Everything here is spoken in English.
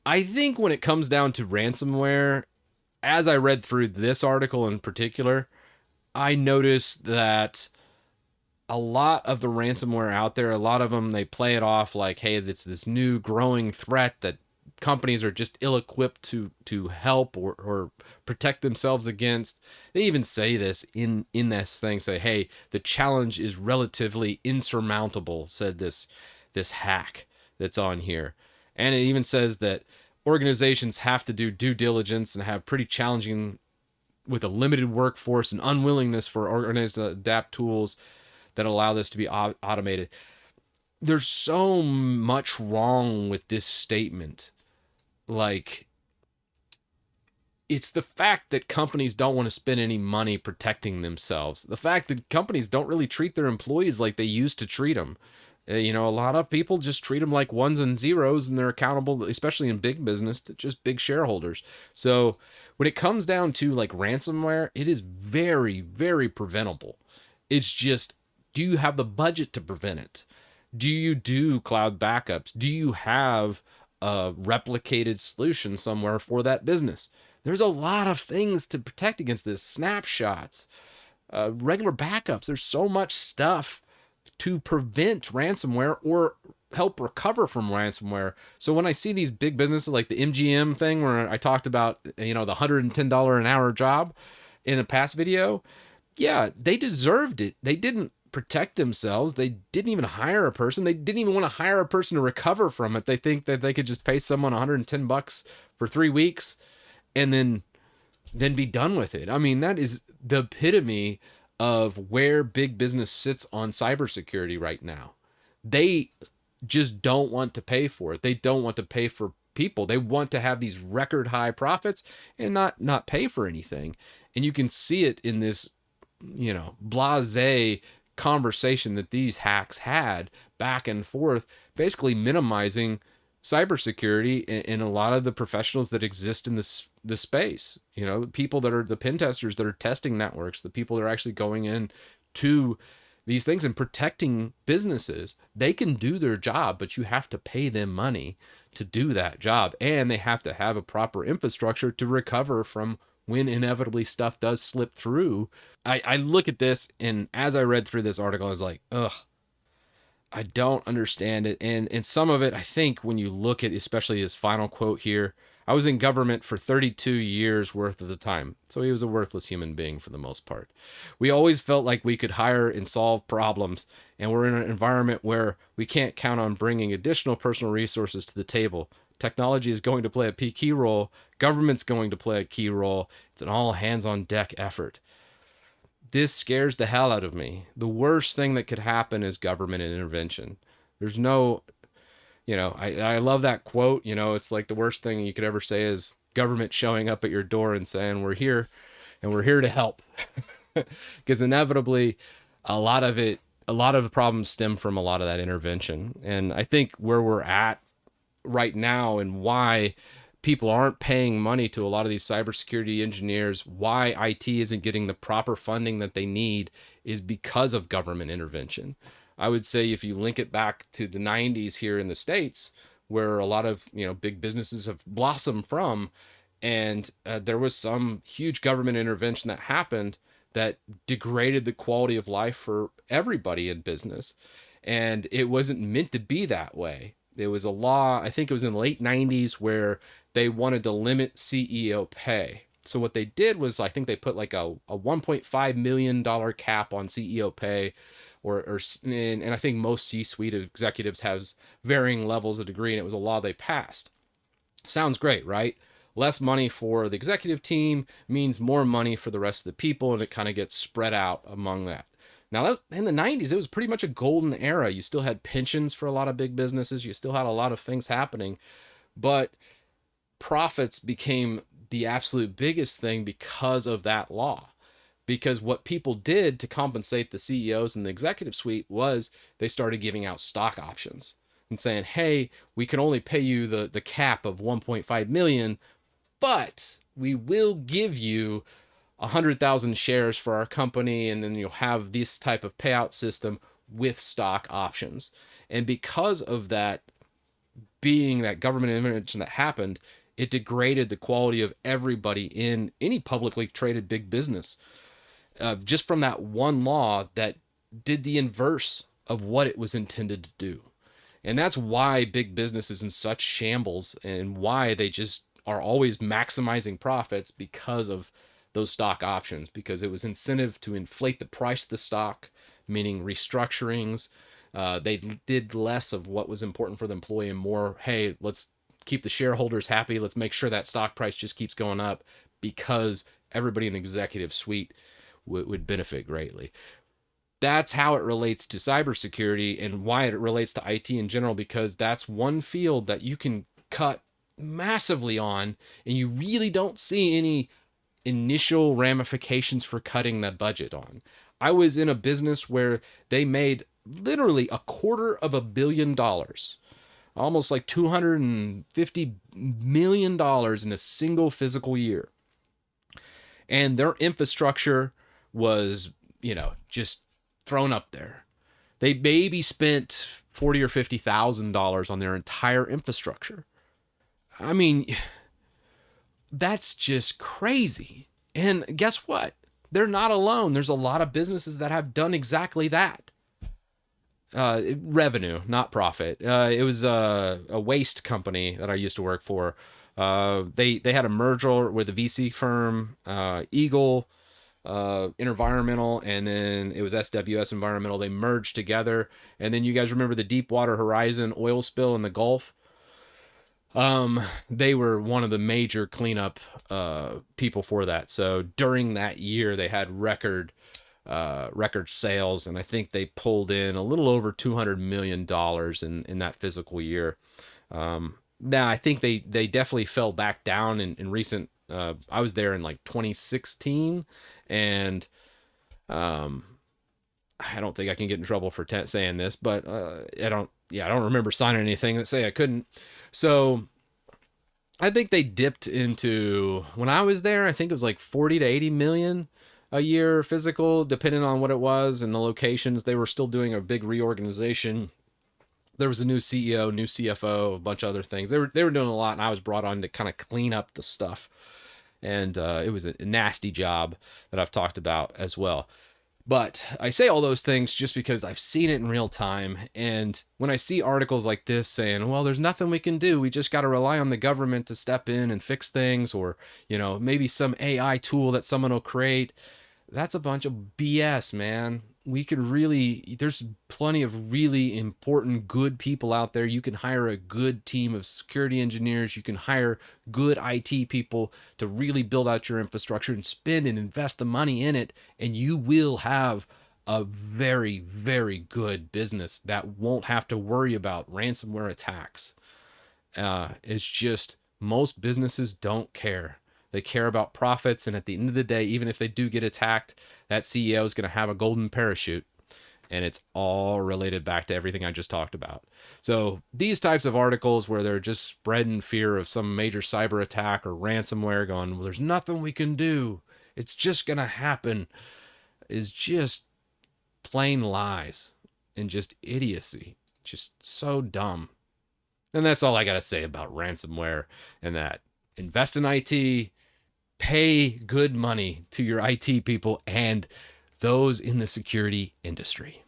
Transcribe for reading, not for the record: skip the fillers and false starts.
I think when it comes down to ransomware, as I read through this article in particular, I noticed that a lot of the ransomware out there, a lot of them, they play it off like, hey, it's this new growing threat that companies are just ill-equipped to help or protect themselves against. They even say this in this thing, say, hey, the challenge is relatively insurmountable, said this hack that's on here. And it even says that organizations have to do due diligence and have pretty challenging with a limited workforce and unwillingness for organizations to adapt tools that allow this to be automated. There's so much wrong with this statement. Like, it's the fact that companies don't want to spend any money protecting themselves. The fact that companies don't really treat their employees like they used to treat them. A lot of people just treat them like ones and zeros, and they're accountable, especially in big business, to just big shareholders. So when it comes down to like ransomware, it is very, very preventable. It's just, do you have the budget to prevent it? Do you do cloud backups? Do you have a replicated solution somewhere for that business? There's a lot of things to protect against this. Snapshots, regular backups. There's so much stuff to prevent ransomware or help recover from ransomware. So when I see these big businesses like the MGM thing where I talked about, the $110 an hour job in a past video, yeah, they deserved it. They didn't protect themselves. They didn't even hire a person. They didn't even want to hire a person to recover from it. They think that they could just pay someone $110 for 3 weeks and then be done with it. I mean, that is the epitome of where big business sits on cybersecurity right now. They just don't want to pay for it. They don't want to pay for people. They want to have these record high profits and not pay for anything. And you can see it in this, blase conversation that these hacks had back and forth, basically minimizing cybersecurity in a lot of the professionals that exist in the space. The people that are the pen testers that are testing networks, the people that are actually going in to these things and protecting businesses. They can do their job, but you have to pay them money to do that job, and they have to have a proper infrastructure to recover from when inevitably stuff does slip through. I look at this, and as I read through this article, I was like, ugh, I don't understand it. And some of it, I think, when you look at especially his final quote here, I was in government for 32 years worth of the time. So he was a worthless human being for the most part. We always felt like we could hire and solve problems, and we're in an environment where we can't count on bringing additional personal resources to the table. Technology is going to play a key role. Government's going to play a key role. It's an all hands on deck effort. This scares the hell out of me. The worst thing that could happen is government intervention. There's no, I love that quote. It's like the worst thing you could ever say is government showing up at your door and saying, we're here and we're here to help. Because inevitably, a lot of the problems stem from a lot of that intervention. And I think where we're at right now and why people aren't paying money to a lot of these cybersecurity engineers, why IT isn't getting the proper funding that they need, is because of government intervention. I would say if you link it back to the 90s here in the States, where a lot of big businesses have blossomed from, and there was some huge government intervention that happened that degraded the quality of life for everybody in business. And it wasn't meant to be that way. There was a law, I think it was in the late 90s, where they wanted to limit CEO pay. So what they did was, I think they put like a $1.5 million cap on CEO pay, and I think most C-suite executives have varying levels of degree, and it was a law they passed. Sounds great, right? Less money for the executive team means more money for the rest of the people, and it kind of gets spread out among that. Now, in the 90s, it was pretty much a golden era. You still had pensions for a lot of big businesses. You still had a lot of things happening, but profits became the absolute biggest thing because of that law. Because what people did to compensate the CEOs and the executive suite was they started giving out stock options and saying, hey, we can only pay you the cap of 1.5 million, but we will give you 100,000 shares for our company, and then you'll have this type of payout system with stock options. And because of that being that government intervention that happened, it degraded the quality of everybody in any publicly traded big business, just from that one law that did the inverse of what it was intended to do. And that's why big business is in such shambles, and why they just are always maximizing profits because of those stock options, because it was incentive to inflate the price of the stock, meaning restructurings. They did less of what was important for the employee and more, hey, let's keep the shareholders happy. Let's make sure that stock price just keeps going up, because everybody in the executive suite would benefit greatly. That's how it relates to cybersecurity, and why it relates to IT in general, because that's one field that you can cut massively on, and you really don't see any initial ramifications for cutting that budget on. I was in a business where they made literally $250 million, almost like $250 million in a single physical year. And their infrastructure was, just thrown up there. They maybe spent $40,000 or $50,000 on their entire infrastructure. I mean, that's just crazy. And guess what? They're not alone. There's a lot of businesses that have done exactly that. Revenue, not profit. It was a waste company that I used to work for. They had a merger with a VC firm, Eagle Environmental, and then it was SWS Environmental. They merged together. And then you guys remember the Deepwater Horizon oil spill in the Gulf? They were one of the major cleanup people for that. So during that year, they had record sales, and I think they pulled in a little over $200 million in that physical year. Now I think they definitely fell back down in recent. I was there in like 2016, and I don't think I can get in trouble for saying this, but I don't remember signing anything that say I couldn't. So I think they dipped into, when I was there, I think it was like 40 to 80 million a year physical, depending on what it was and the locations. They were still doing a big reorganization. There was a new CEO, new CFO, a bunch of other things. They were doing a lot, and I was brought on to kind of clean up the stuff. And it was a nasty job that I've talked about as well. But I say all those things just because I've seen it in real time. And when I see articles like this saying, well, there's nothing we can do, we just got to rely on the government to step in and fix things, or, maybe some AI tool that someone will create, that's a bunch of BS, man. There's plenty of really important, good people out there. You can hire a good team of security engineers. You can hire good IT people to really build out your infrastructure and spend and invest the money in it. And you will have a very, very good business that won't have to worry about ransomware attacks. It's just, most businesses don't care. They care about profits, and at the end of the day, even if they do get attacked, that CEO is going to have a golden parachute, and it's all related back to everything I just talked about. So these types of articles where they're just spreading fear of some major cyber attack or ransomware, going, well, there's nothing we can do, it's just going to happen, is just plain lies and just idiocy. Just so dumb. And that's all I got to say about ransomware, and that. Invest in IT, pay good money to your IT people and those in the security industry.